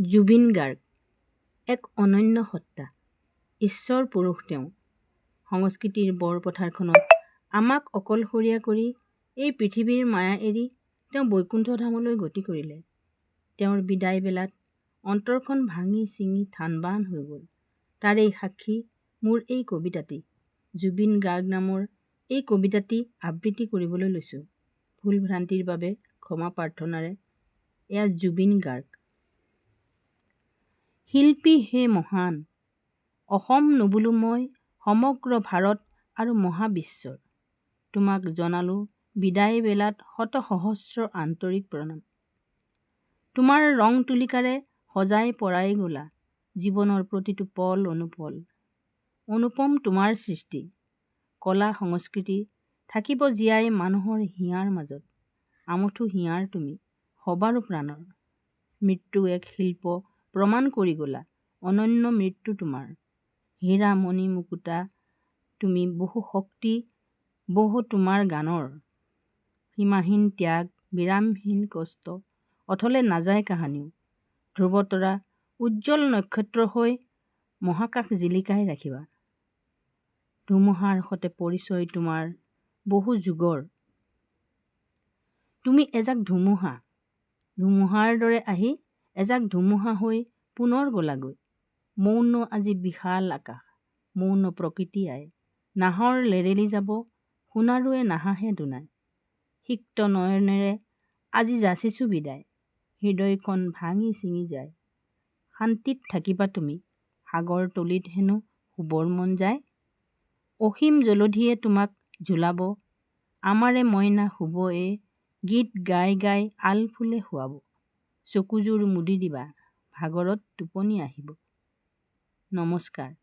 জুবিন গাৰ্গ এক অনন্য সত্তা, ঈশ্বৰ পুৰুষ তেওঁ। সংস্কৃতিৰ বৰপথাৰখনত আমাক অকলশৰীয়া কৰি এই পৃথিৱীৰ মায়া এৰি তেওঁ বৈকুণ্ঠ ধামলৈ গতি কৰিলে। তেওঁৰ বিদায় বেলাত অন্তৰখন ভাঙি ছিঙি থানবান হৈ গ'ল। তাৰেই সাক্ষী মোৰ এই কবিতাটি। জুবিন গাৰ্গ নামৰ এই কবিতাটি আবৃত্তি কৰিবলৈ লৈছোঁ। ভুল ভ্ৰান্তিৰ বাবে ক্ষমা প্ৰাৰ্থনাৰে। এয়া জুবিন গাৰ্গ। শিল্পী হে মহান, অসম নবোলো মই সমগ্ৰ ভাৰত আৰু মহাবিশ্বৰ। তোমাক জনালো বিদায় বেলাত শত সহস্ৰ আন্তৰিক প্ৰণাম। তোমাৰ ৰং তুলিকাৰে সজাই পৰাই গলা জীৱনৰ প্ৰতিটো পল অনুপল। অনুপম তোমাৰ সৃষ্টি, কলা সংস্কৃতি থাকিব জীয়াই মানুহৰ হিয়াৰ মাজত। আমঠু হিয়াৰ তুমি সবাৰো প্ৰাণৰ। মৃত্যু এক শিল্প প্ৰমাণ কৰি গলা, অনন্য মৃত্যু তোমাৰ। হীৰা মণি মুকুতা তুমি বহু শক্তি, বহু তোমাৰ গানৰ। সীমাহীন ত্যাগ, বিৰামহীন কষ্ট, অথলে নাযায় কাহানিও। ধ্ৰুৱতৰা উজ্জ্বল নক্ষত্ৰ হৈ মহাকাশ জিলিকাই ৰাখিবা। ধুমুহাৰ সতে পৰিচয় তোমাৰ বহু যুগৰ। তুমি এজাক ধুমুহা, ধুমুহাৰ দৰে আহি এজাক ধুমুহা হৈ পুনৰ গলাগৈ। মৌন আজি বিশাল আকাশ, মৌন প্ৰকৃতি আই। নাহৰ লেৰেলি যাব, সোণাৰুৱে নাহাহে দুনাই। সিক্ত নয়নেৰে আজি যাচিছো বিদায়, হৃদয়খন ভাঙি ছিঙি যায়। শান্তিত থাকিবা তুমি, সাগৰ তলিত হেনো শুবৰ মন যায়। অসীম জলধিয়ে তোমাক ঝুলাব, আমাৰে মইনা শুব এ। গীত গাই গাই আলফুলে শুৱাব, চকুযোৰ মুদি দিবা, ভাগৰত টোপনি আহিব। নমস্কাৰ।